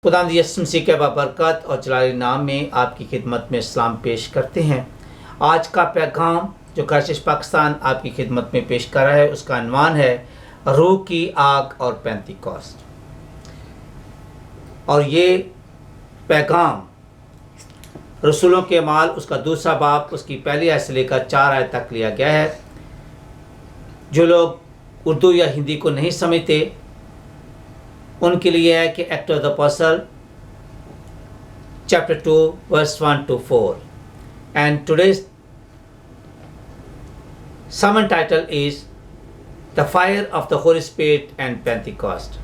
खुदावंद यीशु मसीह के बरकत और जलाली नाम में आपकी खिदमत में सलाम पेश करते हैं। आज का पैगाम जो काशिश पाकिस्तान आपकी खिदमत में पेश कर रहा है उसका अनवान है रूह की आग और पेंतिकोस्त। और ये पैगाम रसूलों के माल उसका दूसरा बाब उसकी पहली आयत से लेकर 4 आयत तक लिया गया है। जो लोग उर्दू या हिंदी को नहीं समझते उनके लिए है कि act of the apostle chapter 2 verse 1 to 4 and today's sermon title is the fire of the Holy Spirit and Pentecost।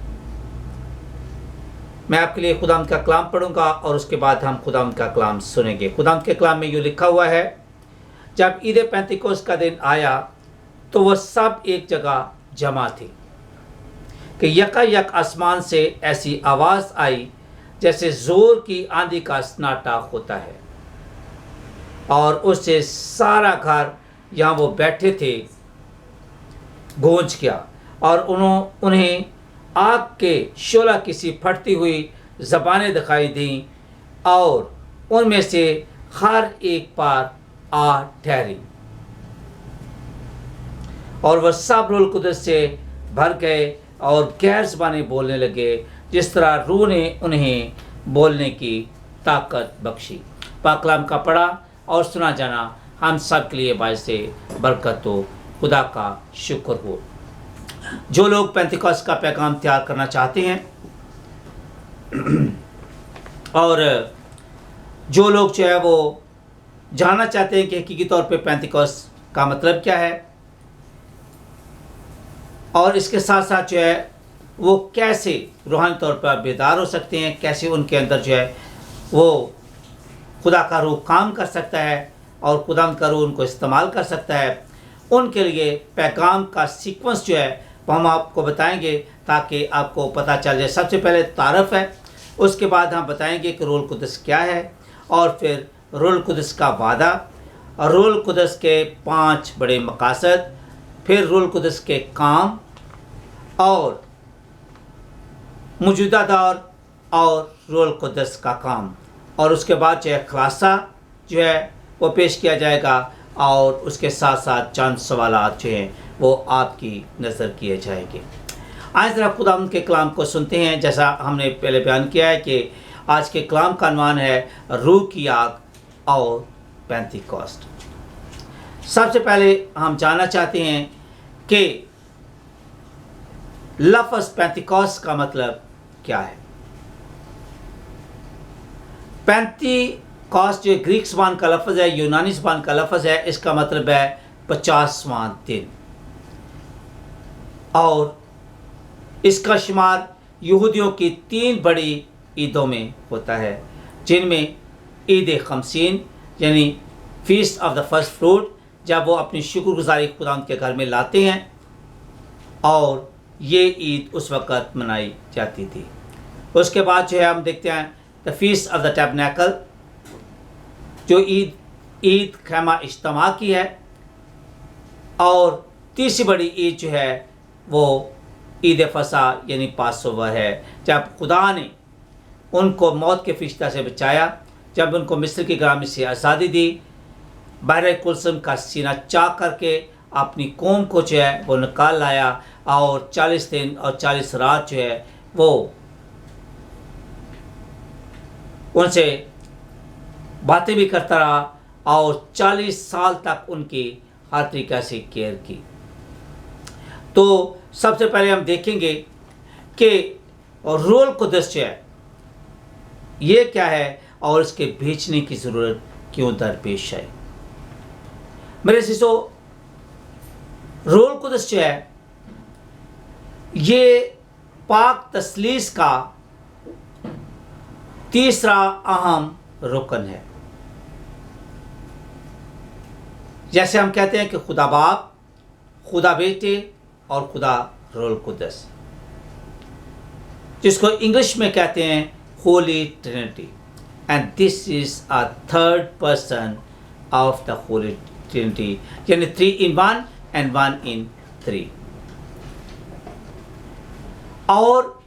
मैं आपके लिए खुदावंद का कलाम पढ़ूंगा और उसके बाद हम खुदावंद का कलाम सुनेंगे। खुदावंद के कलाम में यूँ लिखा हुआ है, जब ईद पेंतिकोस्त का दिन आया तो वह सब एक जगह जमा थे कि यकायक आसमान से ऐसी आवाज़ आई जैसे ज़ोर की आंधी का सन्नाटा होता है, और उससे सारा घर यहाँ वो बैठे थे गूंज गया, और उन्हें आग के शोला की सी फटती हुई ज़बानें दिखाई दीं और उनमें से हर एक पर आ ठहरी, और वह सब रूह कुदस से भर गए और गैर ज़बानें बोलने लगे जिस तरह रूह ने उन्हें बोलने की ताकत बख्शी। पाक कलाम का पढ़ा और सुना जाना हम सब के लिए बायस बरकत हो। खुदा का शुक्र हो। जो लोग पेंतिकोस्त का पैगाम तैयार करना चाहते हैं और जो लोग जो है वो जानना चाहते हैं कि हकीकी तौर पे पेंतिकोस्त का मतलब क्या है और इसके साथ साथ जो है वो कैसे रूहानी तौर पर बेदार हो सकते हैं, कैसे उनके अंदर जो है वो खुदा का रूह काम कर सकता है और खुदा का रूह उनको इस्तेमाल कर सकता है, उनके लिए पैगाम का सीक्वेंस जो है वो हम आपको बताएंगे ताकि आपको पता चल जाए। सबसे पहले तारफ़ है, उसके बाद हम बताएंगे कि रूह कुदस क्या है, और फिर रूह कुदस का वादा और रूह कुदस के 5 बड़े मकासद, फिर रूह कुदस के काम और मौजूदा दौर और रूह कुदस का काम, और उसके बाद जो है खुलासा जो है वो पेश किया जाएगा, और उसके साथ साथ चंद सवालात जो हैं वो आपकी नज़र किए जाएंगे। आज ज़रा खुदावंद के कलाम को सुनते हैं। जैसा हमने पहले बयान किया है कि आज के कलाम का अनवान है रूह की आग और पेंतिकोस्त। सबसे पहले हम जानना चाहते हैं कि लफ्ज़ पेंतिकोस्त का मतलब क्या है। पेंतिकोस्त जो ग्रीक ज़बान का लफ्ज़ है, यूनानी ज़बान का लफ्ज़ है, इसका मतलब है 50वां दिन, और इसका शुमार यहूदियों की 3 बड़ी ईदों में होता है, जिनमें ईद खमसीन यानी feast of the first fruit, जब वो अपनी शुक्रगुजारी खुदावंद के घर में लाते हैं, और ये ईद उस वक़्त मनाई जाती थी। उसके बाद जो है हम देखते हैं the feast of the tabernacle, जो ईद खैमा इज्तिमा की है, और तीसरी बड़ी ईद जो है वो ईद फसा यानी पासओवर है, जब खुदा ने उनको मौत के फरिश्ता से बचाया, जब उनको मिस्र की गुलामी से आज़ादी दी, बहरे कुलसम का सीना चाक करके अपनी कौम को जो है वो निकाल लाया, और 40 दिन और 40 रात जो है वो उनसे बातें भी करता रहा, और 40 साल तक उनकी हर तरीक़े से केयर की। तो सबसे पहले हम देखेंगे कि रूह कुदस जो है ये क्या है और इसके भेजने की ज़रूरत क्यों दरपेश है। मेरे शिशो, रूह कुदस जो है ये पाक तसलीस का तीसरा अहम रुकन है। जैसे हम कहते हैं कि खुदा बाप, खुदा बेटे और खुदा रूह कुदस, जिसको इंग्लिश में कहते हैं Holi Trinity, and this is a third person of the Holi Trinity, यानी 3 in 1 and 1 in 3। और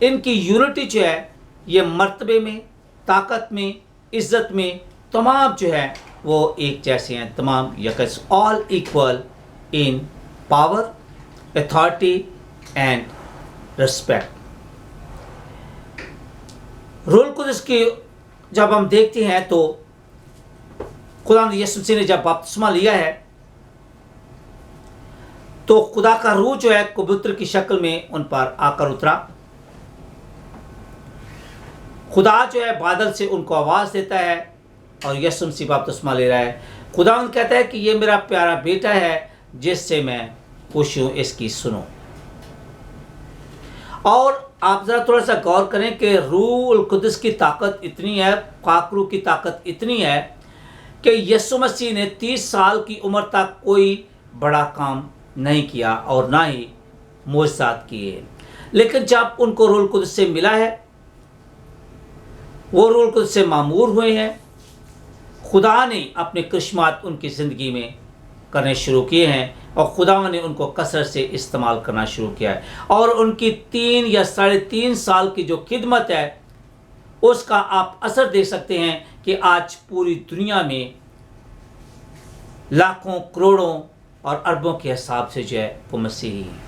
इनकी यूनिटी जो है ये मर्तबे में, ताकत में, इज़्ज़त में तमाम जो है वो एक जैसे हैं, तमाम यकस, all equal in power, authority and respect. रूह कुद्स की जब हम देखते हैं तो खुदा यीशु मसीह ने जब बपतिस्मा लिया है तो खुदा का रूह जो है कबूतर की शक्ल में उन पर आकर उतरा। खुदा जो है बादल से उनको आवाज़ देता है और यीशु मसीह बपतिस्मा ले रहा है। खुदा कहता है कि ये मेरा प्यारा बेटा है जिससे मैं खुश हूँ, इसकी सुनो। और आप ज़रा थोड़ा सा गौर करें कि रूह कुद्स की ताकत इतनी है, पाक रूह की ताकत इतनी है कि यीशु मसीह ने 30 साल की उम्र तक कोई बड़ा काम नहीं किया और ना ही मोजज़ात किए, लेकिन जब उनको रूह कुद्स से मिला है, वो रूह कुद्स से मामूर हुए हैं, खुदा ने अपने करिश्मात उनकी ज़िंदगी में करने शुरू किए हैं और खुदा ने उनको कसरत से इस्तेमाल करना शुरू किया है। और उनकी 3 या 3.5 साल की जो खिदमत है उसका आप असर देख सकते हैं कि आज पूरी दुनिया में लाखों, करोड़ों और अरबों के हिसाब से जो है वो मसीही हैं।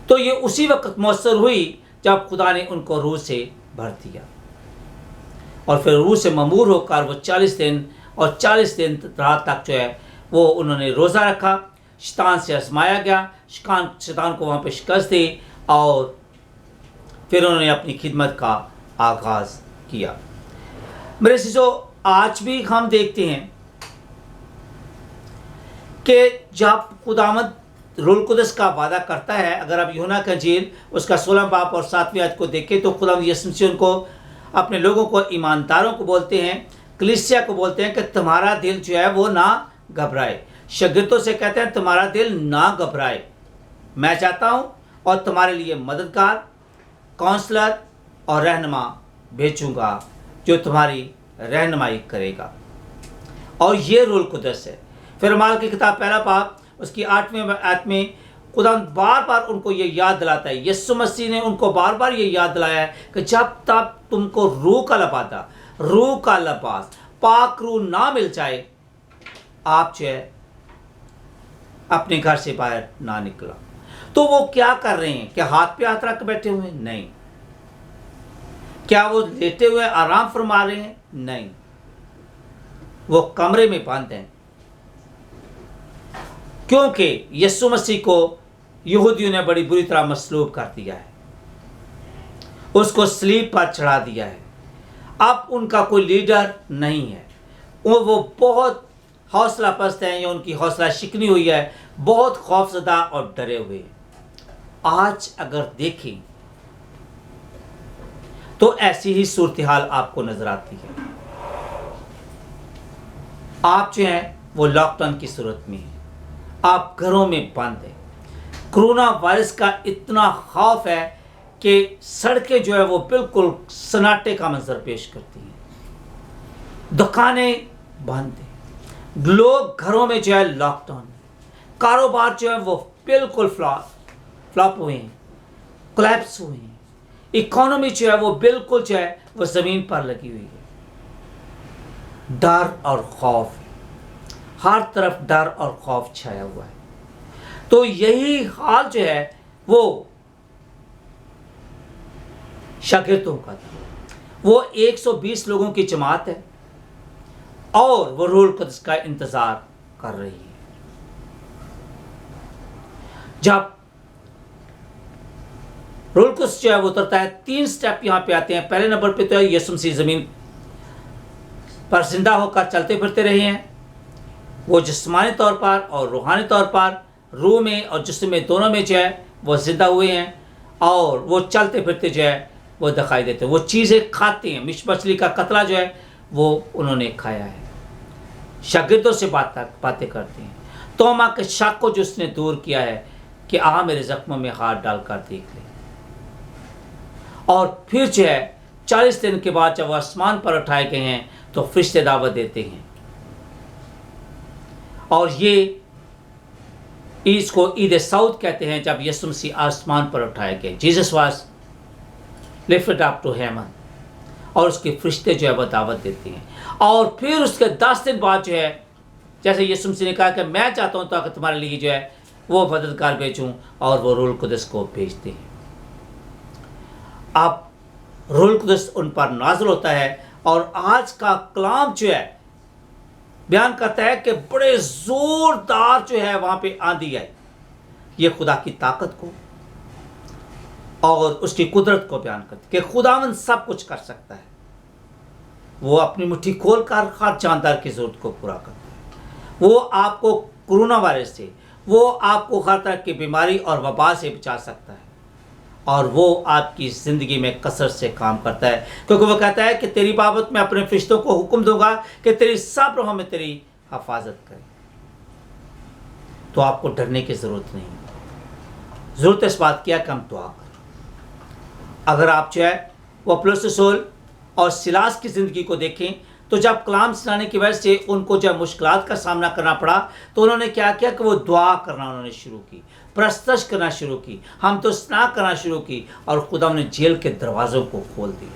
तो ये उसी वक्त मौसर हुई जब खुदा ने उनको रूह से भर दिया और फिर रूह से ममूर होकर वो 40 दिन और 40 दिन रात तक जो है वो उन्होंने रोज़ा रखा। शैतान से आजमाया गया, शैतान को वहाँ पे शिकस्त दी और फिर उन्होंने अपनी खिदमत का आगाज़ किया। मेरे सिजो, आज भी हम देखते हैं कि जब खुदावंद रूह कुद्स का वादा करता है, अगर आप यूहन्ना का इंजील उसका 16 बाब और 7वीं आयत को देखें तो खुदावंद यीशु मसीह उनको, अपने लोगों को, ईमानदारों को बोलते हैं, कलीसिया को बोलते हैं कि तुम्हारा दिल जो है वो ना घबराए। शागिर्दों से कहते हैं तुम्हारा दिल ना घबराए, मैं चाहता हूँ और तुम्हारे लिए मददगार, काउंसलर और रहनुमा भेजूँगा जो तुम्हारी रहनुमाई करेगा। और ये रूह कुद्स है। फिर माल की किताब 1 बाब उसकी 8वीं आयत में खुदा बार बार उनको ये याद दिलाता है, यीशु मसीह ने उनको बार बार ये याद दिलाया है कि जब तक तुमको रूह का लबादा, रूह का लिबास, पाक रूह ना मिल जाए, आप जो है अपने घर से बाहर ना निकला। तो वो क्या कर रहे हैं? क्या हाथ पे हाथ रख बैठे हुए? नहीं। क्या वो लेटे हुए आराम फरमा रहे हैं? नहीं, वो कमरे में बंद हैं, क्योंकि यीशु मसीह को यहूदियों ने बड़ी बुरी तरह मसलूब कर दिया है, उसको सलीब पर चढ़ा दिया है। अब उनका कोई लीडर नहीं है, वो बहुत हौसला पस्त हैं या उनकी हौसला शिकनी हुई है, बहुत खौफजदा और डरे हुए हैं। आज अगर देखें तो ऐसी ही सूरत हाल आपको नजर आती है। आप जो हैं वो लॉकडाउन की सूरत में हैं, आप घरों में बंद हैं। कोरोना वायरस का इतना खौफ है कि सड़कें जो है वो बिल्कुल सन्नाटे का मंजर पेश करती हैं, दुकानें बंद हैं, लोग घरों में जो है लॉकडाउन, कारोबार जो है वो बिल्कुल फ्लॉप हुए हैं, कोलैप्स हुए हैं, इकोनॉमी जो है वो बिल्कुल जो है वो ज़मीन पर लगी हुई है। डर और खौफ, हर तरफ डर और खौफ छाया हुआ है। तो यही हाल जो है वो शागिर्दों का था। वो 120 लोगों की जमात है और वो रूह कुद्स का इंतजार कर रही है। जब रूह कुद्स जो है वो उतरता है, 3 स्टेप यहां पे आते हैं। पहले नंबर पे तो है यीशु मसीह जमीन पर जिंदा होकर चलते फिरते रहे हैं, वो जिस्मानी तौर पर और रूहानी तौर पर, रूह में और जिस्म में दोनों में जो है वो जिंदा हुए हैं और वो चलते फिरते जो है वो दिखाई देते हैं। वो चीज़ें खाते हैं, मछली का कतला जो है वो उन्होंने खाया है, शागिर्दों से बातें करते हैं। तोमा के शक को जो उसने दूर किया है कि आ मेरे जख्मों में हाथ डालकर देख ले। और फिर जो है 40 दिन के बाद जब वो आसमान पर उठाए गए हैं तो फरिश्ते दावत देते हैं और ये इसको ईद सऊद कहते हैं, जब यीशु मसीह आसमान पर उठाए गए। Jesus was lift it up to heaven, और उसके फरिश्ते जो है वो दावत देती हैं। और फिर उसके 10 दिन बाद जो है, जैसे यीशु मसीह ने कहा कि मैं चाहता हूँ ताकि तुम्हारे लिए जो है वो मददगार भेजूँ, और वो रूहुल कुदस को भेजते हैं। अब रूहुल कुदस उन पर नाज़िल होता है, और आज का कलाम जो है बयान करता है कि बड़े ज़ोरदार जो है वहाँ पे आंधी आई। ये खुदा की ताकत को और उसकी कुदरत को बयान करती है कि खुदावंद सब कुछ कर सकता है। वो अपनी मुट्ठी खोल कर हर जानदार की ज़रूरत को पूरा करता है। वो आपको कोरोना वायरस से, वो आपको हर तरह की बीमारी और वबा से बचा सकता है, और वो आपकी ज़िंदगी में कसरत से काम करता है, क्योंकि वो कहता है कि तेरी बाबत मैं अपने फरिश्तों को हुक्म दूंगा कि तेरी सब राहों में तेरी हिफाजत करें। तो आपको डरने की ज़रूरत नहीं, ज़रूरत इस बात की है कि हम दुआ करें। अगर आप जो है वो पौलुस और सिलास की ज़िंदगी को देखें, तो जब कलाम सुनाने की वजह से उनको जब मुश्किलात का सामना करना पड़ा, तो उन्होंने क्या किया कि वो दुआ करना उन्होंने शुरू की, प्रस्तश करना शुरू की, हम तो स्ना करना शुरू की, और खुदा ने जेल के दरवाज़ों को खोल दिया।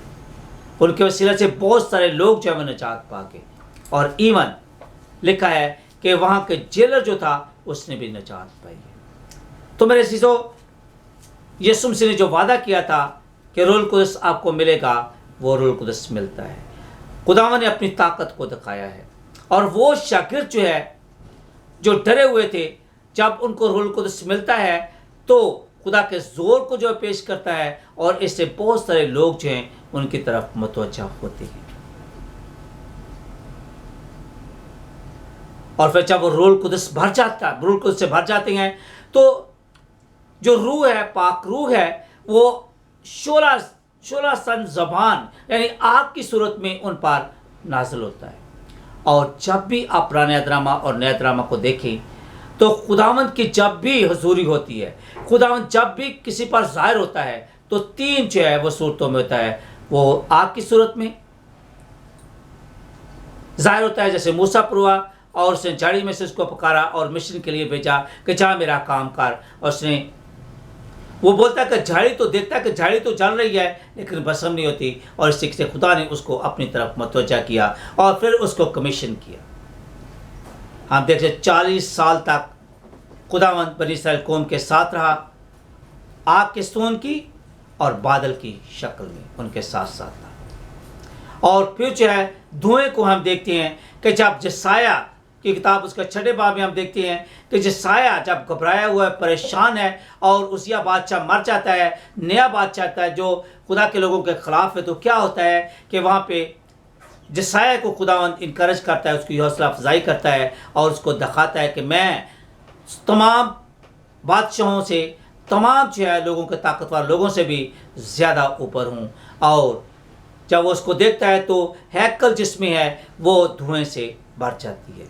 उनके वसीले से बहुत सारे लोग जो है निजात पा गए, और इवन लिखा है कि वहाँ के जेलर जो था उसने भी निजात पाई। तो मेरे अज़ीज़ों, यीशु मसीह ने जो वादा किया था कि रूहुल कुदस आपको मिलेगा, वो रूहुल कुदस मिलता है। खुदावंद ने अपनी ताकत को दिखाया है, और वो शागिर्द जो है जो डरे हुए थे, जब उनको रूहुल कुदस मिलता है तो खुदा के ज़ोर को जो पेश करता है, और इससे बहुत सारे लोग जो हैं उनकी तरफ मुतवज्जा होते हैं। और फिर जब वो रूहुल कुदस भर से भर जाते हैं, तो जो रूह है, पाक रूह है, वो 16 सन ज़बान यानी आग की सूरत में उन पर नाज़िल होता है। और जब भी आप पुराने अहदनामा और नए अहदनामा को देखें, तो खुदावंद की जब भी हुजूरी होती है, खुदावंद जब भी किसी पर ज़ाहिर होता है, तो 3 जो है वो सूरतों में होता है। वो आग की सूरत में ज़ाहिर होता है, जैसे मूसा पर हुआ, और उसने झाड़ी में से उसको पुकारा और मिशन के लिए भेजा कि जा मेरा काम कर। और उसने, वो बोलता है कि झाड़ी तो देखता है कि झाड़ी तो जल रही है, लेकिन भस्म नहीं होती, और इस से खुदा ने उसको अपनी तरफ मुतवज्जा किया, और फिर उसको कमीशन किया। हम देखते 40 साल तक खुदावंद बनी इस्राएल कौम के साथ रहा, आग के सोन की और बादल की शक्ल में उनके साथ साथ था। और फिर जो है धुएं को हम देखते हैं कि जब जसाया की किताब उसका 6 बाब में हम देखते हैं कि जसाया जब घबराया हुआ है, परेशान है, और उसिया बादशाह मर जाता है, नया बादशाह आता है जो खुदा के लोगों के ख़िलाफ़ है, तो क्या होता है कि वहाँ पे जसाया को खुदावंद इनकरेज करता है, उसकी हौसला अफजाई करता है, और उसको दिखाता है कि मैं तमाम बादशाहों से, तमाम जो है लोगों के ताकतवर लोगों से भी ज़्यादा ऊपर हूँ। और जब वो उसको देखता है तो हैकल जिसमें है वो धुएं से भर जाती है।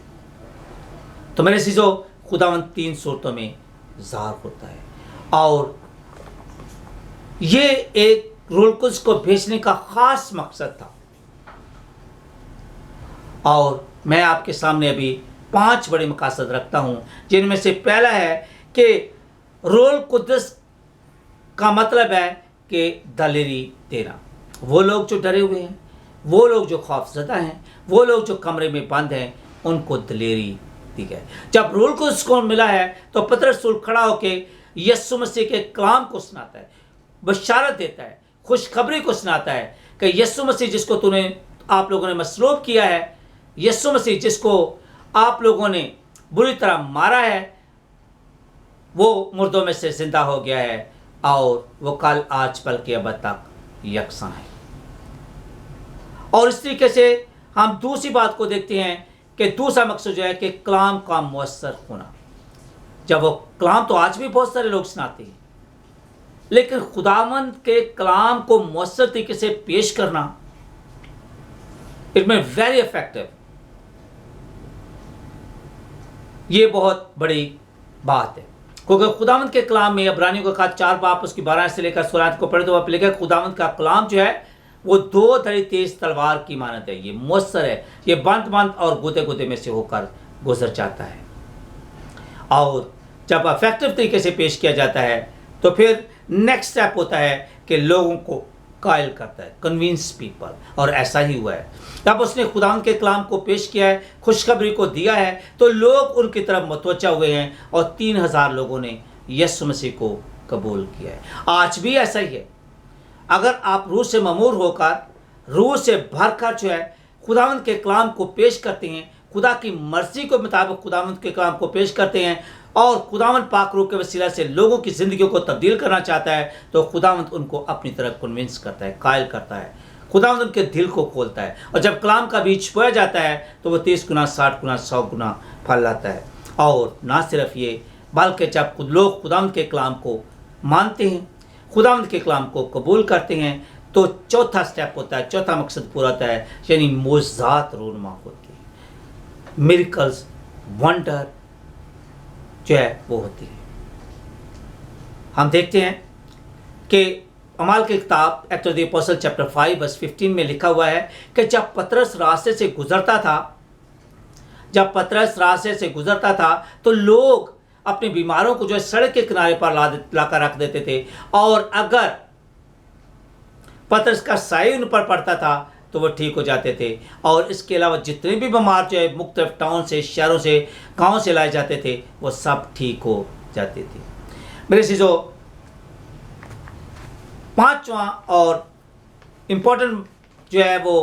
तो मेरे अज़ीज़ों, खुदावंद 3 सूरतों में ज़ाहिर होता है, और ये एक रूहुल कुद्स को भेजने का ख़ास मकसद था। और मैं आपके सामने अभी 5 बड़े मकासद रखता हूँ, जिनमें से पहला है कि रूहुल कुद्स का मतलब है कि दलेरी देना। वो लोग जो डरे हुए हैं, वो लोग जो खौफज़दा हैं, वो लोग जो कमरे में बंद हैं, उनको दलेरी दी गई। जब रूहुल कुद्स को मिला है, तो पतरस रसूल खड़ा होकर यीशु मसीह के कलाम को सुनाता है, बशारत देता है, खुशखबरी को सुनाता है कि यीशु मसीह जिसको आप लोगों ने मसलूब किया है, यीशु मसीह जिसको आप लोगों ने बुरी तरह मारा है, वो मुर्दों में से जिंदा हो गया है, और वो कल आज बल्कि अब तक यकसा है। और इस तरीके से हम दूसरी बात को देखते हैं कि दूसरा मकसद जो है कि कलाम का मुअस्सर होना। जब वो कलाम तो आज भी बहुत सारे लोग सुनाते हैं, लेकिन खुदावंद के कलाम को मुअस्सर तरीके से पेश करना, इट में वेरी इफेक्टिव, ये बहुत बड़ी बात है। क्योंकि खुदावंद के कलाम में इब्रानियों का खास 4 बाब उसकी 12 से लेकर 16 को पढ़े तो वहाँ पे लिखा है खुदावंद का कलाम जो है वो 2 धड़ी तेज तलवार की मानत है। ये मुअस्सर है, ये बंद और गोते में से होकर गुजर जाता है। और जब इफेक्टिव तरीके से पेश किया जाता है, तो फिर नेक्स्ट स्टेप होता है कि लोगों को कायल करता है, कन्विंस पीपल, और ऐसा ही हुआ है। जब उसने खुदावंद के कलाम को पेश किया है, खुशखबरी को दिया है, तो लोग उनकी तरफ मुतवज्जा हुए हैं और 3000 लोगों ने यीशु मसीह को कबूल किया है। आज भी ऐसा ही है। अगर आप रूह से ममूर होकर, रूह से भरकर जो है खुदावंद के कलाम को पेश करते हैं, खुदा की मर्जी के मुताबिक खुदावंद के कलाम को पेश करते हैं और खुदावंद पाक रूह के वसीला से लोगों की ज़िंदगियों को तब्दील करना चाहता है, तो खुदावंद उनको अपनी तरफ कन्विंस करता है, कायल करता है। खुदावंद उनके दिल को खोलता है और जब कलाम का बीज बोया जाता है तो वो 30 गुना, 60 गुना, 100 गुना फल लाता है। और ना सिर्फ ये, बल्कि जब लोग खुदावंद के कलाम को मानते हैं, खुदावंद के कलाम को कबूल करते हैं, तो चौथा स्टेप होता है, चौथा मकसद पूरा होता है, यानी मोज़ात रूनुमा होती है, मिरेकल्स, वंडर जो है वो होती है। हम देखते हैं कि अमाल की किताब act of the apostle chapter 5 verse 15 में लिखा हुआ है कि जब पतरस रास्ते से गुजरता था तो लोग अपने बीमारों को जो है सड़क के किनारे पर लाकर रख देते थे, और अगर पतरस का साया उन पर पड़ता था तो वो ठीक हो जाते थे। और इसके अलावा जितने भी बीमार जो है मुख्तलिफ टाउन से, शहरों से, गाँव से लाए जाते थे, वो सब ठीक हो जाते थे। मेरे चीज़ों, पांचवा और इम्पोर्टेंट जो है वो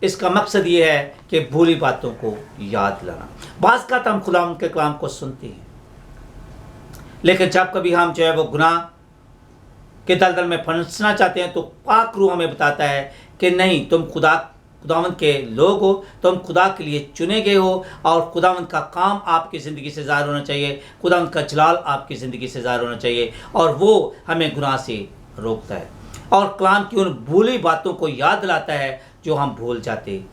इसका मकसद ये है कि भूली बातों को याद लाना। बाज़ का हम खुदा के कलाम को सुनते हैं, लेकिन जब कभी हम जो है वो गुनाह के दलदल में फंसना चाहते हैं तो पाक रूह हमें बताता है कि नहीं, तुम खुदावंद के लोग हो, तुम खुदा के लिए चुने गए हो, और खुदावंद का काम आपकी ज़िंदगी से ज़ाहिर होना चाहिए, खुदावंद का जलाल आपकी ज़िंदगी से ज़ाहिर होना चाहिए, और वो हमें गुनाह से रोकता है और कलाम की उन भूली बातों को याद दिलाता है जो हम भूल जाते हैं।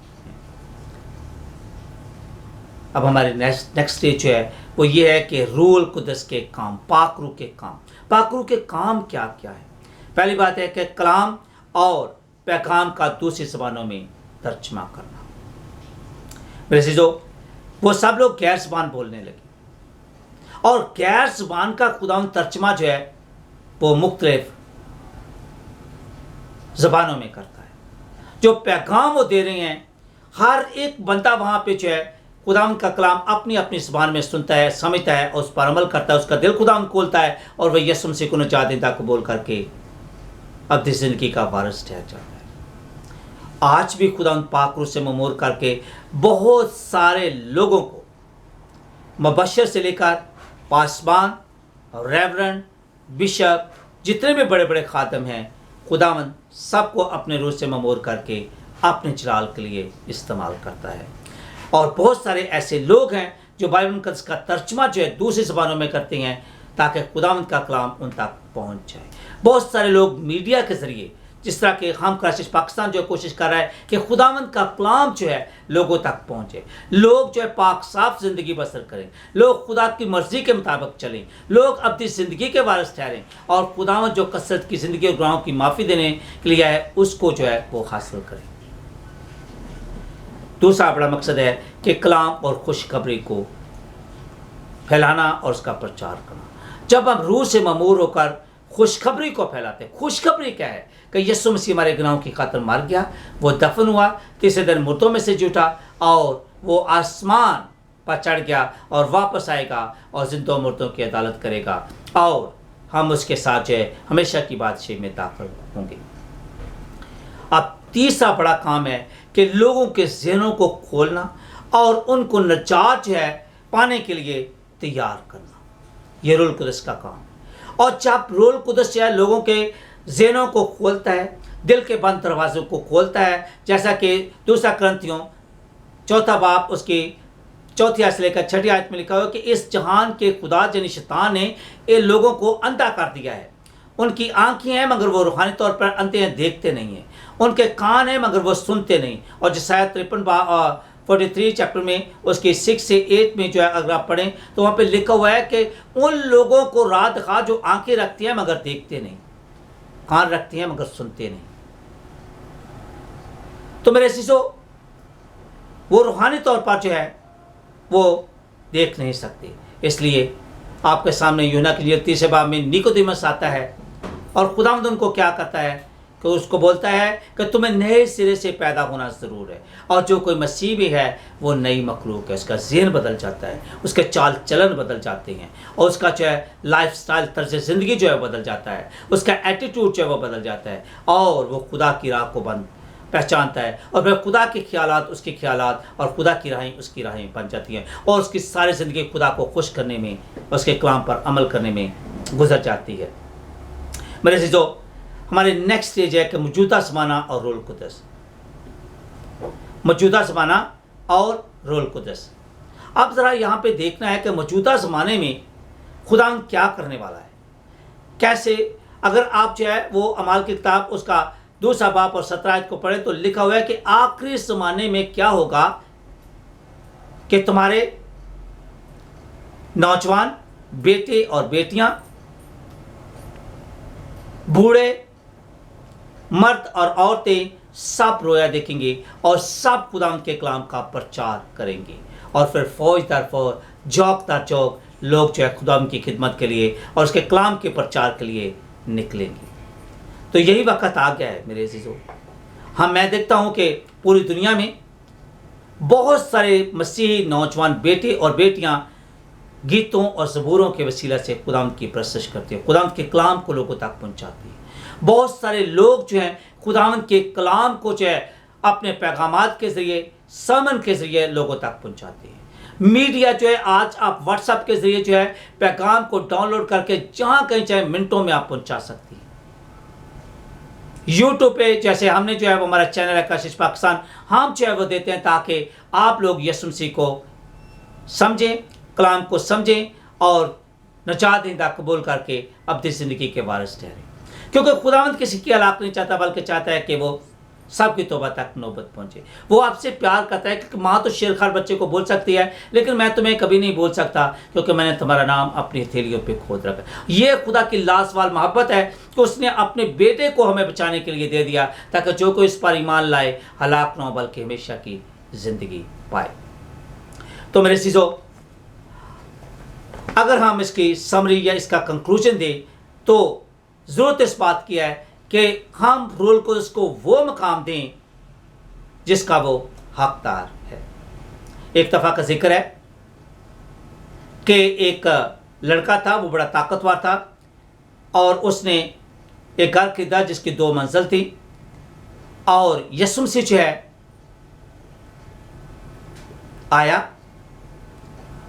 अब हमारे नेक्स्ट स्टेज जो है वो ये है कि रूल कुदस के काम, पाक रूह के काम। पाक रूह के काम क्या क्या है? पहली बात है कि कलाम और पैगाम का दूसरी ज़बानों में तर्जमा करना। मेरे चीज़ों, वो सब लोग गैर ज़बान बोलने लगे और गैर ज़बान का खुदावंद तर्जमा जो है वो मुख्तलिफ ज़बानों में करता है। जो पैगाम वो दे रहे हैं, हर एक बंदा वहाँ पे जो है खुदावंद का कलाम अपनी अपनी ज़बान में सुनता है, समझता है और उस पर अमल करता है, उसका दिल खुदावंद खोलता है और वह यीशु मसीह को निजात देता कबूल करके अपनी ज़िंदगी का वारिस ठहर जाता है। आज भी खुदावंद पाक रूह से ममूर करके बहुत सारे लोगों को, मुबश्शिर से लेकर पासबान, रेवरेंड, बिशप, जितने भी बड़े बड़े खादम हैं, खुदावंद सबको अपने रूह से ममूर करके अपने जलाल के लिए इस्तेमाल करता है। और बहुत सारे ऐसे लोग हैं जो बाइबल मुकद्दस का तर्जमा जो है दूसरी ज़बानों में करते हैं ताकि खुदावंद का कलाम उन तक पहुंच जाए। बहुत सारे लोग मीडिया के ज़रिए, जिस तरह के हम क्राइस्ट पाकिस्तान जो कोशिश कर रहा है कि खुदावंद का कलाम जो है लोगों तक पहुंचे, लोग जो है पाक साफ ज़िंदगी बसर करें, लोग खुदा की मर्ज़ी के मुताबिक चलें, लोग अपनी ज़िंदगी के वारिस ठहरें और खुदावंद जो कसरत की ज़िंदगी और गुनाहों की माफ़ी देने के लिए है उसको जो है वो हासिल करें। दूसरा बड़ा मकसद है कि कलाम और खुशखबरी को फैलाना और उसका प्रचार करना। जब हम रूह से ममूर होकर खुशखबरी को फैलाते हैं, खुशखबरी क्या है कि यीशु मसीह हमारे गुनाहों की खातिर मर गया, वो दफन हुआ, तीसरे दिन मुर्दों में से जी उठा और वो आसमान पर चढ़ गया और वापस आएगा और जिंदों मुर्दों की अदालत करेगा और हम उसके साथ जो है हमेशा की बादशाही में दाखिल होंगे। अब तीसरा बड़ा काम है कि लोगों के ज़हनों को खोलना और उनको निजात जो है पाने के लिए तैयार करना। ये रूल कुदस का काम। और जब रूल कुदस जो है लोगों के ज़हनों को खोलता है, दिल के बंद दरवाज़ों को खोलता है, जैसा कि दूसरा करंथियों 4 बाब उसकी 4 आयत से लेकर 6 आयत में लिखा हुआ कि इस जहान के खुदा यानी शैतान ने इन लोगों को अंधा कर दिया है। उनकी आंखें हैं मगर वो रूहानी तौर पर अंधे हैं, देखते नहीं हैं। उनके कान हैं मगर वो सुनते नहीं। और जिस आयत 43 चैप्टर में उसके 6 से 8 में जो है अगर आप पढ़ें तो वहाँ पे लिखा हुआ है कि उन लोगों को राह दिखा जो आंखें रखती हैं मगर देखते नहीं, कान रखती हैं मगर सुनते नहीं। तो मेरे शिशो, वो रूहानी तौर पर जो है वो देख नहीं सकते। इसलिए आपके सामने यूहन्ना की 3 बाब में निकोदेमुस आता है और खुदावंद उनको क्या कहता है कि उसको बोलता है कि तुम्हें नए सिरे से पैदा होना ज़रूर है। और जो कोई मसीह भी है वो नई मखलूक है, उसका ज़हन बदल जाता है, उसके चाल चलन बदल जाते हैं, और उसका जो है लाइफ स्टाइल, तर्ज ज़िंदगी जो है बदल जाता है, उसका एटीट्यूड जो है वो बदल जाता है, और वो खुदा की राह को पहचानता है, और वह खुदा के ख्यालात उसके ख्यालात और खुदा की राहें उसकी राहें बन जाती हैं, और उसकी सारी ज़िंदगी खुदा को खुश करने में, उसके कलाम पर अमल करने में गुजर जाती है। मेरे से जो हमारे नेक्स्ट स्टेज है कि मौजूदा ज़माना और रूहुल कुद्दस। मौजूदा ज़माना और रूहुल कुद्दस। अब ज़रा यहाँ पे देखना है कि मौजूदा ज़माने में खुदा क्या करने वाला है, कैसे। अगर आप जो है वो अमाल की किताब उसका 2 बाब और 17 आयत को पढ़े तो लिखा हुआ है कि आखिरी ज़माने में क्या होगा कि तुम्हारे नौजवान बेटे और बेटियां, बूढ़े, मर्द और औरतें सब रोया देखेंगे और सब खुदावंद के कलाम का प्रचार करेंगे, और फिर फौज दर फौज, जौक दर जौक लोग जो है खुदावंद की खिदमत के लिए और उसके कलाम के प्रचार के लिए निकलेंगे। तो यही वक्त आ गया है मेरे अज़ीज़ों। मैं देखता हूँ कि पूरी दुनिया में बहुत सारे मसीही नौजवान बेटे और बेटियां गीतों और ज़बूरों के वसीला से खुदावंद की प्रशंसा करते हैं, खुदावंद के कलाम को लोगों तक पहुंचाते हैं। बहुत सारे लोग जो हैं खुदावंद के कलाम को जो है अपने पैगामात के ज़रिए, sermon के ज़रिए लोगों तक पहुंचाते हैं। मीडिया जो है आज आप व्हाट्सएप के ज़रिए जो है पैगाम को डाउनलोड करके जहाँ कहीं चाहे मिनटों में आप पहुंचा सकती हैं। यूट्यूब पे जैसे हमने जो है वो हमारा चैनल है कशिश पाकिस्तान, हम जो है वो देते हैं ताकि आप लोग यीशु मसीह को समझें, कलाम को समझें और नजात दहिंदा कबूल करके अपनी ज़िंदगी के वारिस ठहरें। क्योंकि खुदावंद किसी की हलाक नहीं चाहता, बल्कि चाहता है कि वो सबकी तौबा तक नौबत पहुंचे। वो आपसे प्यार करता है, क्योंकि माँ तो शेरखार बच्चे को बोल सकती है, लेकिन मैं तुम्हें कभी नहीं बोल सकता क्योंकि मैंने तुम्हारा नाम अपनी हथेलियों पे खोद रखा। ये खुदा की लाजवाब मोहब्बत है कि उसने अपने बेटे को हमें बचाने के लिए दे दिया, ताकि जो कोई इस पर ईमान लाए हलाक न हो बल्कि हमेशा की ज़िंदगी पाए। तो मेरे अज़ीज़ों, अगर हम इसकी समरी या इसका कंक्लूजन दें तो ज़रूरत इस बात की है कि हम रूहुल कुद्दस को वो मकाम दें जिसका वो हकदार है। एक दफ़ा का जिक्र है कि एक लड़का था, वो बड़ा ताकतवर था, और उसने एक घर खरीदा जिसकी 2 मंजिल थी, और यीशु मसीह जो है आया,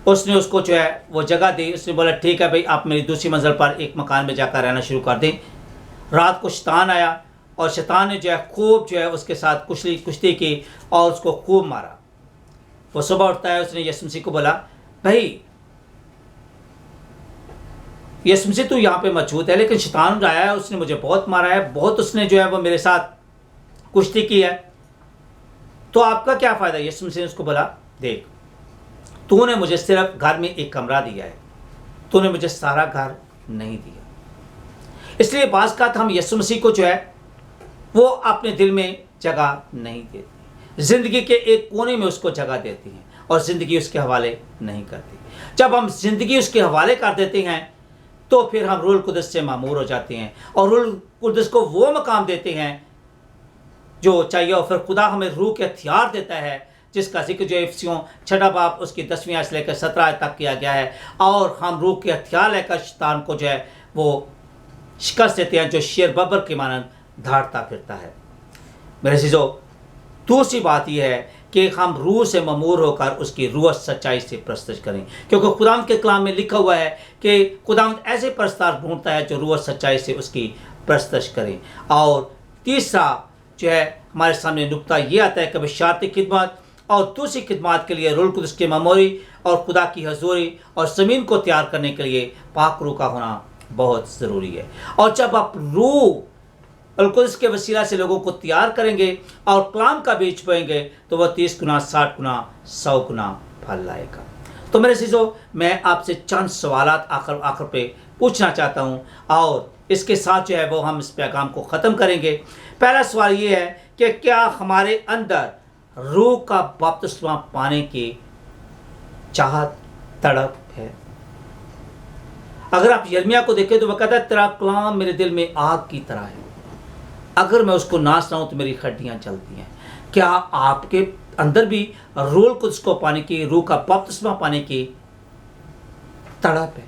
उसने उसको जो है वो जगह दी। उसने बोला ठीक है भाई, आप मेरी दूसरी मंजिल पर एक मकान में जाकर रहना शुरू कर दें। रात को शैतान आया और शैतान ने जो है खूब जो है उसके साथ कुश्ती की और उसको खूब मारा। वो सुबह उठता है, उसने यीशु मसीह को बोला, भाई यीशु मसीह तू यहाँ पे मौजूद है, लेकिन शैतान आया है, उसने मुझे बहुत मारा है, बहुत उसने जो है वो मेरे साथ कुश्ती की है, तो आपका क्या फ़ायदा। यीशु मसीह ने उसको बोला, देख तूने मुझे सिर्फ घर में एक कमरा दिया है, तूने मुझे सारा घर नहीं दिया। इसलिए बाज़ औक़ात हम यीशु मसीह को जो है वो अपने दिल में जगह नहीं देते, ज़िंदगी के एक कोने में उसको जगह देती हैं और ज़िंदगी उसके हवाले नहीं करती। जब हम ज़िंदगी उसके हवाले कर देते हैं तो फिर हम रूहुल कुद्दस से मामूर हो जाते हैं और रूहुल कुद्दस को वो मकाम देते हैं जो चाहिए। और फिर खुदा हमें रूह के हथियार देता है, जिसका जिक्र जो इफिसियों 6 बाब उसकी 10वीं आयत से लेकर 17 आयत तक किया गया है। और हम रूह के हथियार लेकर शैतान को जो है वो शिकस्त देते हैं, जो शेर बब्बर के मानन धाड़ता फिरता है। मेरे अज़ीज़ों, दूसरी बात यह है कि हम रूह से ममूर होकर उसकी रूह सच्चाई से प्रस्तुत करें, क्योंकि खुदावंद के कलाम में लिखा हुआ है कि खुदावंद ऐसे परस्तार ढूंढता है जो रूह सच्चाई से उसकी प्रस्तुत करें। और तीसरा जो है हमारे सामने नुक्ता ये आता है कि बशारती खिदमत और दूसरी खिदमत के लिए रूहुल कुद्दस की ममूरी और खुदा की हजूरी और ज़मीन को तैयार करने के लिए पाक रूह का होना बहुत ज़रूरी है। और जब आप रूह कुद्दस के वसीला से लोगों को तैयार करेंगे और कलाम का बीज बोएंगे तो वह 30 गुना, 60 गुना, 100 गुना फल लाएगा। तो मेरे अज़ीज़ों, मैं आपसे चंद सवालात आखिर पे पूछना चाहता हूँ और इसके साथ जो है वो हम इस पैगाम को ख़त्म करेंगे। पहला सवाल ये है कि क्या हमारे अंदर रूह का बपतिस्मा पाने की चाहत, तड़प है? अगर आप यिर्मयाह को देखें तो वह कहता है तेरा कलाम मेरे दिल में आग की तरह है। अगर मैं उसको ना सुनाऊं तो मेरी हड्डियां चलती हैं। क्या आपके अंदर भी रूह कुद्स को पाने की, रूह का बपतिस्मा पाने की तड़प है?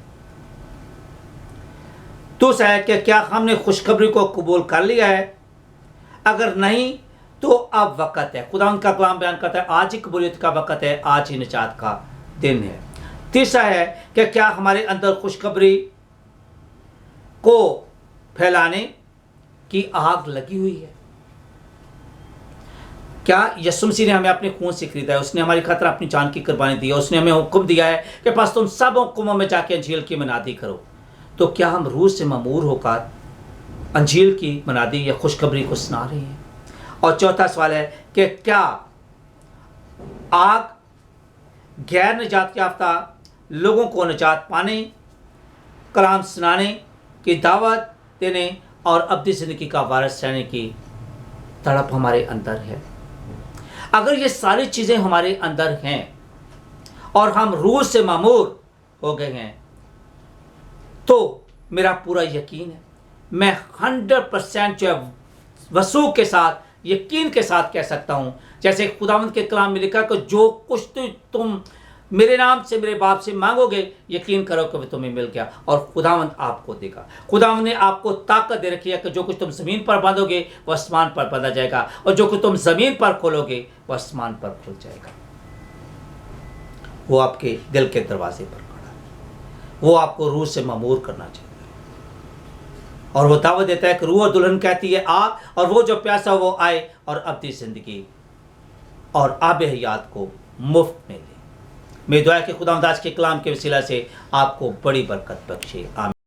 दूसरा है कि क्या हमने खुशखबरी को कबूल कर लिया है? अगर नहीं तो अब वक़्त है। खुदा का कलाम बयान करता है आज ही कबूलियत का वक़्त है, आज ही निजात का दिन है। तीसरा है कि क्या हमारे अंदर खुशखबरी को फैलाने की आग लगी हुई है? क्या यीशु मसीह ने हमें अपने खून से खरीदा है? उसने हमारी खातिर अपनी जान की कुर्बानी दी है। उसने हमें हुक्म दिया है कि बस तुम सब कौमों में जाके अंजील की मनादी करो। तो क्या हम रूह से ममूर होकर अंजील की मनादी या खुशखबरी को सुना रहे हैं? और चौथा सवाल है कि क्या आग गैर निजात याफ्ता लोगों को निजात पाने, कलाम सुनाने की दावत देने और अब्दी ज़िंदगी का वारिस रहने की तड़प हमारे अंदर है? अगर ये सारी चीज़ें हमारे अंदर हैं और हम रूह से मामूर हो गए हैं तो मेरा पूरा यकीन है, मैं 100% जो है वसूख के साथ, यकीन के साथ कह सकता हूँ, जैसे खुदावंद के कलाम में लिखा कि जो कुछ तुम मेरे नाम से मेरे बाप से मांगोगे यकीन करो कि वह तुम्हें मिल गया और खुदावंद आपको देगा। खुदावंद ने आपको ताकत दे रखी है कि जो कुछ तुम ज़मीन पर बांधोगे वह आसमान पर बांधा जाएगा और जो कुछ तुम ज़मीन पर खोलोगे वह आसमान पर खुल जाएगा। वो आपके दिल के दरवाजे पर खड़ा है, वो आपको रूह से मामूर करना चाहता है और वो दावत देता है कि रूह और दुल्हन कहती है आ, और वो जो प्यासा वो आए और अब्दी ज़िंदगी और आब हयात को मुफ्त में ले। मेरी दुआ है कि खुदावंद आज के कलाम के वसीला से आपको बड़ी बरकत बख्शे। आमीन।